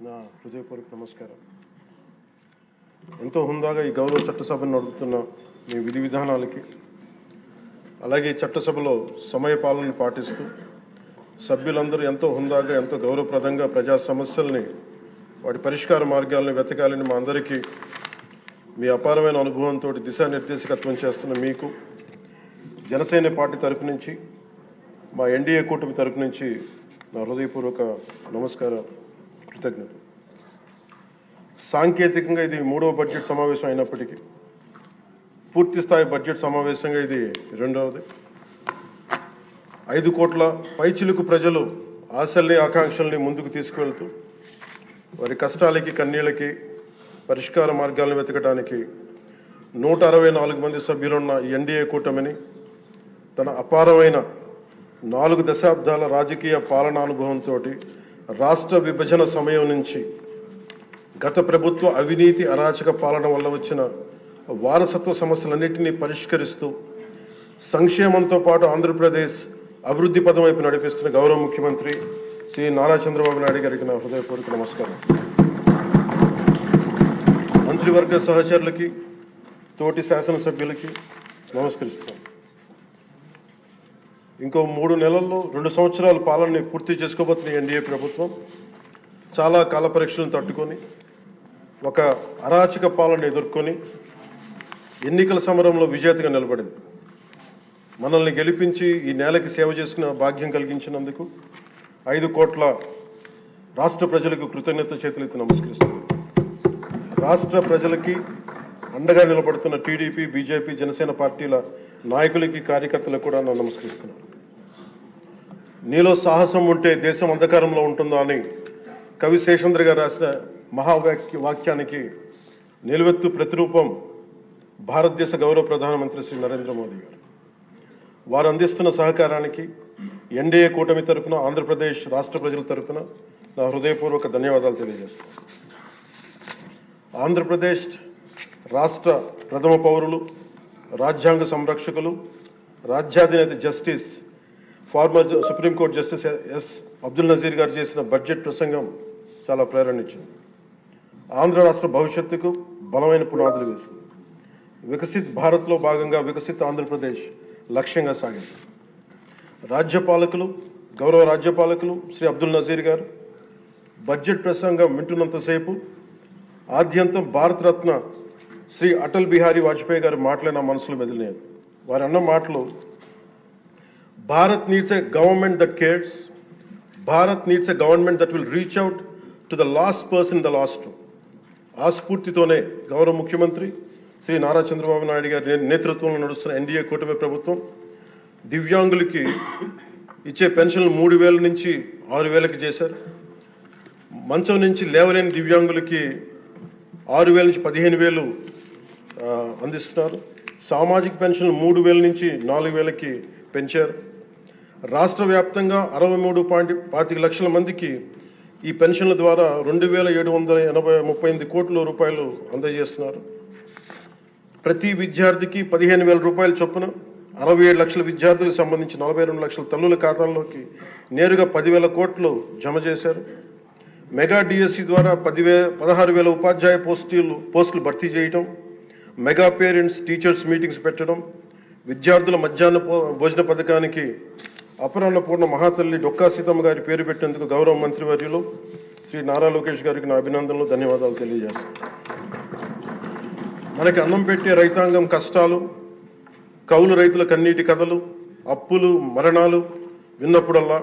నా హృదయపూర్వక నమస్కారం. ఎంతో హుందాగా ఈ గౌరవ చట్టసభను నడుపుతున్న మీ విధి విధానాలకి, అలాగే చట్టసభలో సమయపాలనను పాటిస్తూ సభ్యులందరూ ఎంతో హుందాగా, ఎంతో గౌరవప్రదంగా ప్రజా సమస్యల్ని, వాటి పరిష్కార మార్గాలను వెతకాలని మా అందరికీ మీ అపారమైన అనుభవంతో దిశానిర్దేశకత్వం చేస్తున్న మీకు, జనసేన పార్టీ తరపు నుంచి, మా ఎన్డీఏ కూటమి తరపు నుంచి నా హృదయపూర్వక నమస్కారం, కృతజ్ఞత. సాంకేతికంగా ఇది 3వ బడ్జెట్ సమావేశం అయినప్పటికీ పూర్తి స్థాయి బడ్జెట్ సమావేశంగా ఇది 2వది. 5 కోట్ల పైచిలుకు ప్రజలు ఆశల్ని, ఆకాంక్షల్ని ముందుకు తీసుకువెళ్తూ వారి కష్టాలకి, కన్నీళ్ళకి పరిష్కార మార్గాలను వెతకడానికి 164 మంది సభ్యులున్న ఈ ఎన్డీఏ కూటమిని తన అపారమైన 4 దశాబ్దాల రాజకీయ పాలనానుభవంతో రాష్ట్ర విభజన సమయం నుంచి గత ప్రభుత్వ అవినీతి, అరాచక పాలన వల్ల వచ్చిన వారసత్వ సమస్యలన్నింటినీ పరిష్కరిస్తూ సంక్షేమంతో పాటు ఆంధ్రప్రదేశ్ అభివృద్ధి పదం వైపు నడిపిస్తున్న గౌరవ ముఖ్యమంత్రి శ్రీ నారా చంద్రబాబు నాయుడు గారికి నా హృదయపూర్వక నమస్కారం. మంత్రివర్గ సహచరులకి, తోటి శాసనసభ్యులకి నమస్కరిస్తున్నాను. ఇంకో 3 నెలల్లో 2 సంవత్సరాల పాలనని పూర్తి చేసుకోబోతున్న ఎన్డీఏ ప్రభుత్వం చాలా కాల పరీక్షలను తట్టుకొని, ఒక అరాచక పాలన ఎదుర్కొని ఎన్నికల సమరంలో విజేతగా నిలబడింది. మనల్ని గెలిపించి ఈ నేలకి సేవ చేసిన భాగ్యం కలిగించినందుకు 5 కోట్ల రాష్ట్ర ప్రజలకు కృతజ్ఞత చేతులెత్తి నమస్కరిస్తున్నాను. రాష్ట్ర ప్రజలకి అండగా నిలబడుతున్న టీడీపీ, బీజేపీ, జనసేన పార్టీల నాయకులకి, కార్యకర్తలకు కూడా నేను నమస్కరిస్తున్నాను. నీలో సాహసం ఉంటే దేశం అంధకారంలో ఉంటుందా అని కవి శేషేంద్ర గారు రాసిన వాక్యానికి నిలువెత్తు ప్రతిరూపం భారతదేశ గౌరవ ప్రధానమంత్రి శ్రీ నరేంద్ర మోదీ గారు. వారు అందిస్తున్న సహకారానికి ఎన్డీఏ కూటమి తరఫున, ఆంధ్రప్రదేశ్ రాష్ట్ర ప్రజల తరఫున నా హృదయపూర్వక ధన్యవాదాలు తెలియజేస్తున్నాను. ఆంధ్రప్రదేశ్ రాష్ట్ర ప్రథమ పౌరులు, రాజ్యాంగ సంరక్షకులు, రాజ్యాధినేత justice, former supreme court justice S Abdul Nazeer గారు చేసిన బడ్జెట్ ప్రసంగం చాలా ప్రేరణ ఇచ్చింది. ఆంధ్ర రాష్ట్ర భవిష్యత్తుకు బలమైన పునాదులు వేస్తుంది. వికసిత్ భారత్లో భాగంగా వికసిత్ ఆంధ్రప్రదేశ్ లక్ష్యంగా సాగింది. గౌరవ రాజ్యపాలకులు శ్రీ అబ్దుల్ నజీర్ గారు బడ్జెట్ ప్రసంగం వింటున్నంతసేపు ఆద్యంతం భారతరత్న శ్రీ అటల్ బిహారీ వాజ్పేయి గారు మాటలే నా మనసులో మెదిలినాయి. వారు అన్న మాటలు, Bharat needs a government that cares, Bharat needs a government that will reach out to the last person the last. ఆ స్ఫూర్తితోనే గౌరవ ముఖ్యమంత్రి శ్రీ నారా చంద్రబాబు నాయుడు గారి నేతృత్వంలో నడుస్తున్న ఎన్డీఏ కూటమి ప్రభుత్వం దివ్యాంగులకి ఇచ్చే పెన్షన్లు 3,000 నుంచి 6,000కి చేశారు. మంచం నుంచి లేవలేని దివ్యాంగులకి 6,000 నుంచి 15,000 అందిస్తున్నారు. సామాజిక పెన్షన్లు 3,000 నుంచి 4,000కి పెంచారు. రాష్ట్ర వ్యాప్తంగా 63.25 లక్షల మందికి ఈ పెన్షన్ల ద్వారా 2,738 కోట్ల రూపాయలు అందజేస్తున్నారు. ప్రతి విద్యార్థికి 15,000 రూపాయల చొప్పున 67 లక్షల విద్యార్థులకు సంబంధించి 42 లక్షల తల్లుల ఖాతాల్లోకి నేరుగా 10,000 కోట్లు జమ చేశారు. మెగా డిఎస్సి ద్వారా 16,000 ఉపాధ్యాయ పోస్టులు భర్తీ చేయటం, మెగా పేరెంట్స్ టీచర్స్ మీటింగ్స్ పెట్టడం, విద్యార్థుల మధ్యాహ్న భోజన పథకానికి అపరాన్నపూర్ణ మహాతల్లి డొక్కా సీతమ్మ గారి పేరు పెట్టేందుకు గౌరవ మంత్రివర్యులు శ్రీ నారా లోకేష్ గారికి నా అభినందనలు, ధన్యవాదాలు తెలియజేస్తాను. మనకి అన్నం పెట్టే రైతాంగం కష్టాలు, కౌలు రైతుల కన్నీటి కథలు, అప్పులు, మరణాలు విన్నప్పుడల్లా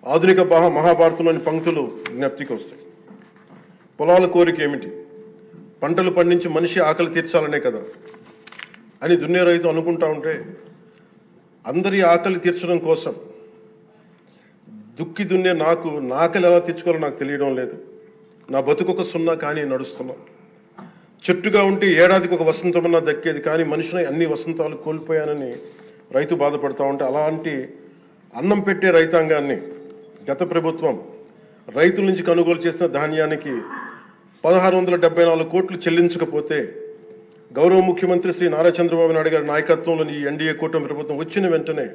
ఆధునిక మహాభారతంలోని పంక్తులు జ్ఞప్తికి వస్తాయి. పొలాల కోరిక ఏమిటి? పంటలు పండించి మనిషి ఆకలి తీర్చాలనే కదా అని దున్నే రైతు అనుకుంటా ఉంటే, అందరి ఆకలి తీర్చడం కోసం దుక్కి దున్నే నా ఆకలి ఎలా తీర్చుకోవాలో నాకు తెలియడం లేదు. నా బతుకొక సున్నా కానీ నడుస్తున్నా. చెట్టుగా ఉంటే ఏడాదికి ఒక వసంతమన్నా దక్కేది, కానీ మనిషిని అన్ని వసంతాలు కోల్పోయానని రైతు బాధపడతా ఉంటే, అలాంటి అన్నం పెట్టే రైతాంగాన్ని గత ప్రభుత్వం రైతుల నుంచి కొనుగోలు చేసిన ధాన్యానికి 1,674 కోట్లు చెల్లించకపోతే, గౌరవ ముఖ్యమంత్రి శ్రీ నారా చంద్రబాబు నాయుడు గారి నాయకత్వంలోని ఈ ఎన్డీఏ కూటమి ప్రభుత్వం వచ్చిన వెంటనే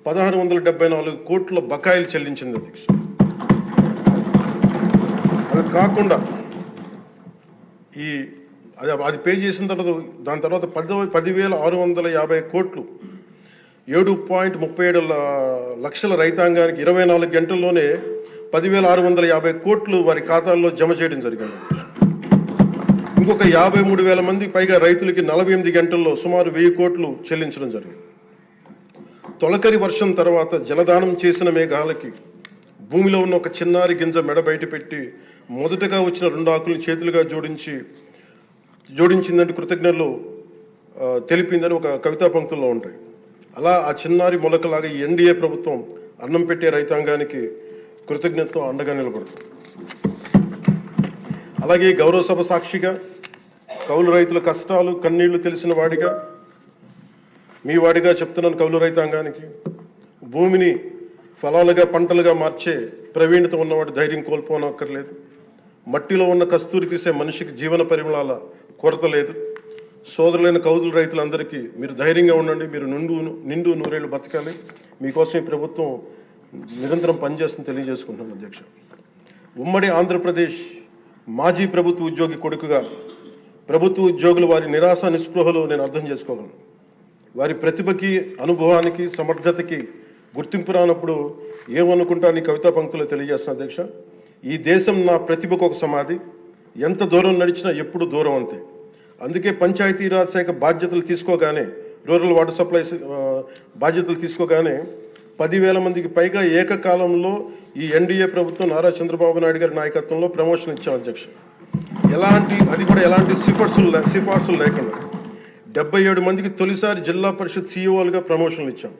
1,674 కోట్ల బకాయిలు చెల్లించింది అధ్యక్ష. అవి కాకుండా అది పే చేసిన తర్వాత దాని తర్వాత 10,650 కోట్లు 7.37 లక్షల రైతాంగానికి 24 గంటల్లోనే 10,650 కోట్లు వారి ఖాతాల్లో జమ చేయడం జరిగింది. ఇంకొక 53,000 మంది పైగా రైతులకి 48 గంటల్లో సుమారు 1,000 కోట్లు చెల్లించడం జరిగింది. తొలకరి వర్షం తర్వాత జలదానం చేసిన మేఘాలకి భూమిలో ఉన్న ఒక చిన్నారి గింజ మెడ బయట పెట్టి మొదటగా వచ్చిన 2 ఆకులను చేతులుగా జోడించిందంటే కృతజ్ఞతలు తెలిపిందని ఒక కవితా పంక్తుల్లో ఉంటాయి. అలా ఆ చిన్నారి మొలకలాగా ఈ ఎన్డీఏ ప్రభుత్వం అన్నం పెట్టే రైతాంగానికి కృతజ్ఞతతో అండగా నిలబడుతుంది. అలాగే గౌరవ సభ సాక్షిగా కౌలు రైతుల కష్టాలు కన్నీళ్లు తెలిసిన వాడిగా మీ వాడిగా చెప్తున్నాను. కౌలు రైతాంగానికి భూమిని ఫలాలుగా పంటలుగా మార్చే ప్రవీణత ఉన్నవాడు ధైర్యం కోల్పోనక్కర్లేదు. మట్టిలో ఉన్న కస్తూరి తీసే మనిషికి జీవన పరిమళాల కొరత లేదు. సోదరులైన కౌలు రైతులందరికీ మీరు ధైర్యంగా ఉండండి. మీరు నిండు నూరేళ్లు బతకాలి. మీకోసం ఈ ప్రభుత్వం నిరంతరం పనిచేస్తుందని తెలియజేసుకుంటున్నాను అధ్యక్ష. ఉమ్మడి ఆంధ్రప్రదేశ్ మాజీ ప్రభుత్వ ఉద్యోగి కొడుకుగా ప్రభుత్వ ఉద్యోగులు వారి నిరాశ నిస్పృహలు నేను అర్థం చేసుకోగలను. వారి ప్రతిభకి అనుభవానికి సమర్థతకి గుర్తింపు రానప్పుడు ఏమనుకుంటాను కవితా పంక్తులు తెలియజేస్తున్న అధ్యక్ష. ఈ దేశం నా ప్రతిభకు ఒక సమాధి, ఎంత దూరం నడిచినా ఎప్పుడు దూరం అంతే. అందుకే పంచాయతీరాజ్ శాఖ బాధ్యతలు తీసుకోగానే రూరల్ వాటర్ సప్లై బాధ్యతలు తీసుకోగానే 10,000 మందికి పైగా ఏకకాలంలో ఈ ఎన్డీఏ ప్రభుత్వం నారా చంద్రబాబు నాయుడు గారి నాయకత్వంలో ప్రమోషన్ ఇచ్చాం అధ్యక్ష. అది కూడా ఎలాంటి సిఫార్సులు లేకుండా 77 మందికి తొలిసారి జిల్లా పరిషత్ సీఈఓలుగా ప్రమోషన్లు ఇచ్చాం.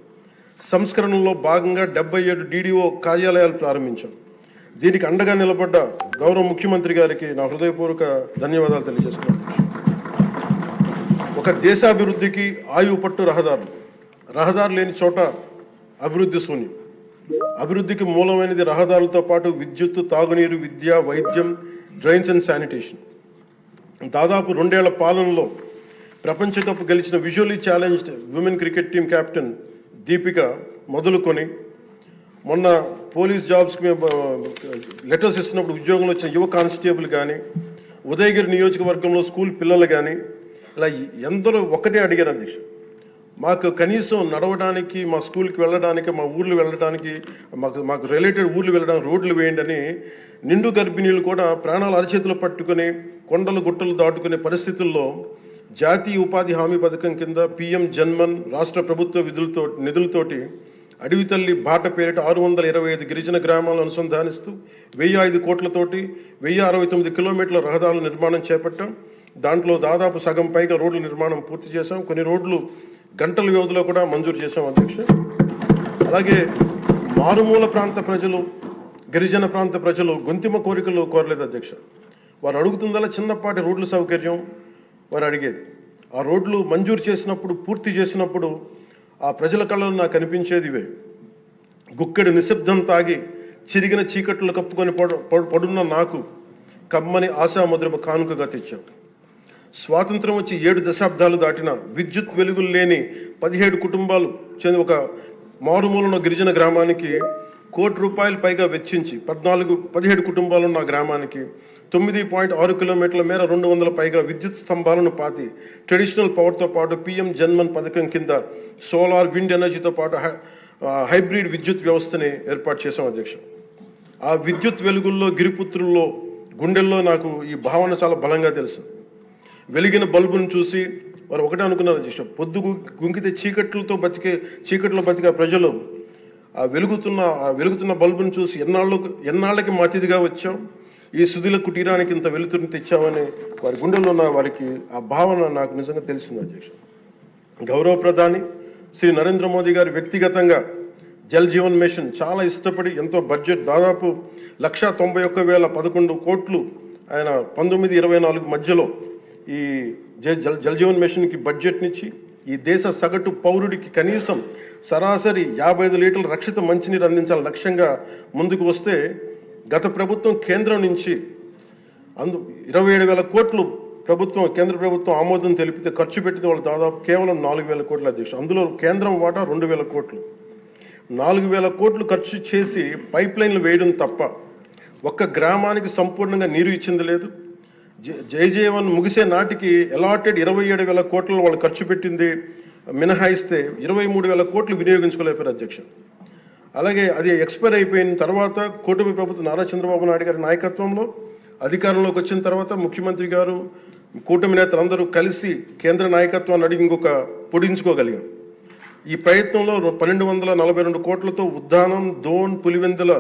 సంస్కరణలో భాగంగా 77 డీడీఓ కార్యాలయాలు ప్రారంభించాం. దీనికి అండగా నిలబడ్డ గౌరవ ముఖ్యమంత్రి గారికి నా హృదయపూర్వక ధన్యవాదాలు తెలియజేస్తున్నాను. ఒక దేశాభివృద్ధికి ఆయువు పట్టు రహదారులు లేని చోట అభివృద్ధి శూన్యం. అభివృద్ధికి మూలమైనది రహదారులతో పాటు విద్యుత్, తాగునీరు, విద్య, వైద్యం, డ్రైన్స్ అండ్ శానిటేషన్. దాదాపు 2 ఏళ్ల పాలనలో ప్రపంచ కప్ గెలిచిన visually challenged women cricket team captain Deepika మొదలుకొని మొన్న పోలీస్ జాబ్స్కి లెటర్స్ ఇస్తున్నప్పుడు ఉద్యోగంలో వచ్చిన యువ కానిస్టేబుల్ కానీ, ఉదయగిరి నియోజకవర్గంలో స్కూల్ పిల్లలు కానీ ఇలా ఎందరో ఒకటే అడిగారు అధ్యక్ష. మాకు కనీసం నడవడానికి, మా స్కూల్కి వెళ్ళడానికి, మా ఊర్లు వెళ్ళడానికి, మాకు రిలేటెడ్ ఊర్లు వెళ్ళడానికి రోడ్లు వేయండి అని నిండు గర్భిణీలు కూడా ప్రాణాలు అరచేతులు పట్టుకుని కొండలు గుట్టలు దాటుకునే పరిస్థితుల్లో జాతీయ ఉపాధి హామీ పథకం కింద PM జన్మన్ రాష్ట్ర ప్రభుత్వ నిధులతోటి అడవి తల్లి బాట పేరిట 625 గిరిజన గ్రామాలను అనుసంధానిస్తూ 1,005 కోట్లతోటి 1,069 కిలోమీటర్ల రహదారుల నిర్మాణం చేపట్టాం. దాంట్లో దాదాపు సగం పైగా రోడ్ల నిర్మాణం పూర్తి చేశాం. కొన్ని రోడ్లు గంటల వ్యవధిలో కూడా మంజూరు చేశాం అధ్యక్ష. అలాగే మారుమూల ప్రాంత ప్రజలు, గిరిజన ప్రాంత ప్రజలు గొంతిమ కోరికలు కోరలేదు అధ్యక్ష. వారు అడుగుతుందల్లా చిన్నపాటి రోడ్ల సౌకర్యం వారు అడిగేది. ఆ రోడ్లు మంజూరు చేసినప్పుడు, పూర్తి చేసినప్పుడు ఆ ప్రజల కళ్ళలో నాకు అనిపించేది ఇవే. గుక్కెడు నిశ్శబ్దం తాగి చిరిగిన చీకట్లు కప్పుకొని పడున్న నాకు కమ్మని ఆశామధురమ కానుకగా తెచ్చాం. స్వాతంత్రం వచ్చి 7 దశాబ్దాలు దాటిన విద్యుత్ వెలుగులు లేని 17 కుటుంబాలు చెంది ఒక మారుమూలన గిరిజన గ్రామానికి ₹1,00,00,000 పైగా వెచ్చించి 17 కుటుంబాలున్న గ్రామానికి 9.6 కిలోమీటర్ల మేర 200 పైగా విద్యుత్ స్తంభాలను పాతి ట్రెడిషనల్ పవర్తో పాటు PM జన్మన్ పథకం కింద సోలార్, విండ్ ఎనర్జీతో పాటు హైబ్రిడ్ విద్యుత్ వ్యవస్థని ఏర్పాటు చేశాం అధ్యక్ష. ఆ విద్యుత్ వెలుగుల్లో, గిరిపుత్రుల్లో, గుండెల్లో నాకు ఈ భావన చాలా బలంగా తెలుసు. వెలిగిన బల్బును చూసి వారు ఒకటే అనుకున్నారు అధ్యక్ష, పొద్దు గుంకితే చీకట్లో బతికే ప్రజలు ఆ వెలుగుతున్న బల్బును చూసి ఎన్నాళ్ళకి మా అతిథిగా వచ్చాం, ఈ సుధీల కుటీరానికి ఇంత వెలుతురుని తెచ్చామని వారి గుండెల్లో ఉన్న వారికి ఆ భావన నాకు నిజంగా తెలిసింది అధ్యక్ష. గౌరవ ప్రధాని శ్రీ నరేంద్ర మోదీ గారు వ్యక్తిగతంగా జల్ జీవన్ మిషన్ చాలా ఇష్టపడి ఎంతో బడ్జెట్ దాదాపు 191,011 కోట్లు ఆయన 1924 మధ్యలో ఈ జల్ జీవన్ మిషన్కి బడ్జెట్నిచ్చి ఈ దేశ సగటు పౌరుడికి కనీసం సరాసరి 55 లీటర్ల రక్షిత మంచినీరు అందించాలని లక్ష్యంగా ముందుకు వస్తే గత ప్రభుత్వం కేంద్రం నుంచి 27,000 కోట్లు కేంద్ర ప్రభుత్వం ఆమోదం తెలిపితే ఖర్చు పెట్టింది వాళ్ళు దాదాపు కేవలం 4,000 కోట్ల అధ్యక్ష. అందులో కేంద్రం వాటా 2,000 కోట్లు. 4,000 కోట్లు ఖర్చు చేసి పైప్ లైన్లు వేయడం తప్ప ఒక్క గ్రామానికి సంపూర్ణంగా నీరు ఇచ్చింది లేదు. జైజీవన్ ముగిసే నాటికి అలాటెడ్ 27,000 కోట్లు వాళ్ళు ఖర్చు పెట్టింది మినహాయిస్తే 23,000 కోట్లు వినియోగించుకోలేపారు అధ్యక్ష. అలాగే అది ఎక్స్పైర్ అయిపోయిన తర్వాత కూటమి ప్రభుత్వం నారా చంద్రబాబు నాయుడు గారి నాయకత్వంలో అధికారంలోకి వచ్చిన తర్వాత ముఖ్యమంత్రి గారు కూటమి నేతలందరూ కలిసి కేంద్ర నాయకత్వాన్ని అడిగి ఇంకొక పొడించుకోగలిగాం. ఈ ప్రయత్నంలో 1,242 కోట్లతో Uddanam, Dhone, Pulivendula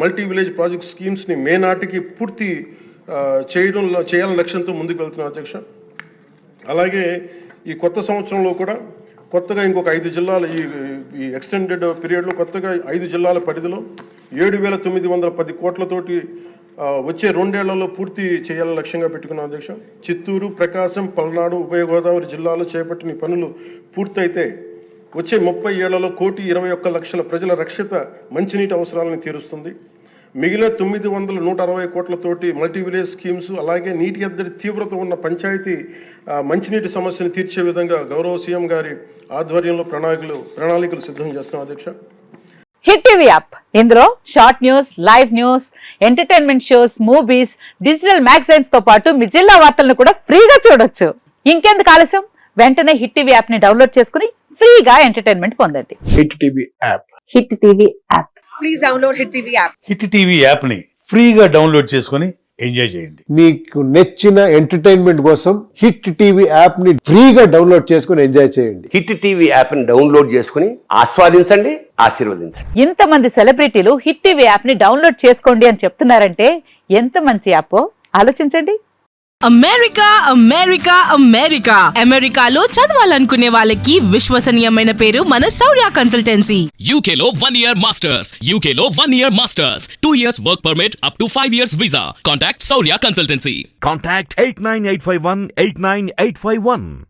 multi village project స్కీమ్స్ని మే నాటికి పూర్తి చేయాలని లక్ష్యంతో ముందుకు వెళ్తున్నాం అధ్యక్ష. అలాగే ఈ కొత్త సంవత్సరంలో కూడా కొత్తగా ఇంకొక 5 జిల్లాలు ఈ ఎక్స్టెండెడ్ పీరియడ్లో కొత్తగా 5 జిల్లాల పరిధిలో 7,910 కోట్లతోటి వచ్చే 2 ఏళ్లలో పూర్తి చేయాలని లక్ష్యంగా పెట్టుకున్నాం అధ్యక్ష. చిత్తూరు, ప్రకాశం, పల్నాడు, ఉభయ గోదావరి జిల్లాలో చేపట్టిన పనులు పూర్తయితే వచ్చే 30 ఏళ్లలో 1,21,00,000 ప్రజల రక్షిత మంచినీటి అవసరాలను తీరుస్తుంది. మిగిలిన 960 కోట్లతోటి మల్టీ విలేజ్ స్కీమ్స్, అలాగే నీటి ఎద్దడి తీవ్రత ఉన్న పంచాయతీ మంచినీటి సమస్యను తీర్చే విధంగా గౌరవ సీఎం గారి ఆధ్వర్యంలో ప్రణాళికలు సిద్ధం చేస్తున్నాం అధ్యక్ష. హిట్ టీవీ యాప్, ఇందులో short news, live news, entertainment shows, movies, digital magazines తో పాటు మీ జిల్లా వార్తలను కూడా ఫ్రీగా చూడొచ్చు. ఇంకెందుకు ఆలస్యం, వెంటనే హిట్ టీవీ యాప్ ని డౌన్లోడ్ చేసుకుని ఫ్రీగా ఎంటర్టైన్మెంట్ పొందండి. Hit TV app. Hit TV app. Please download Hit TV app. Hit TV app ని ఫ్రీగా డౌన్లోడ్ చేసుకుని ఎంజాయ్ చేయండి. మీకు నచ్చిన ఎంటర్టైన్మెంట్ కోసం హిట్ టీవీ యాప్ ని ఫ్రీగా డౌన్లోడ్ చేసుకుని ఎంజాయ్ చేయండి. హిట్ టీవీ యాప్ ని డౌన్లోడ్ చేసుకుని ఆస్వాదించండి, ఆశీర్వదించండి. ఇంతమంది సెలబ్రిటీలు హిట్ టీవీ యాప్ ని డౌన్లోడ్ చేసుకోండి అని చెప్తున్నారంటే ఎంత మంచి యాప్ ఆలోచించండి. అమెరికా అమెరికా అమెరికా అమెరికాలో చదవాలనుకునే వాళ్ళకి విశ్వసనీయమైన పేరు మన శౌర్య కన్సల్టెన్సీ. UK లో 1 year masters. UK లో 1 year masters. 2 years work permit up to 5 years visa. Contact Saurya Consultancy. Contact 89851 89851.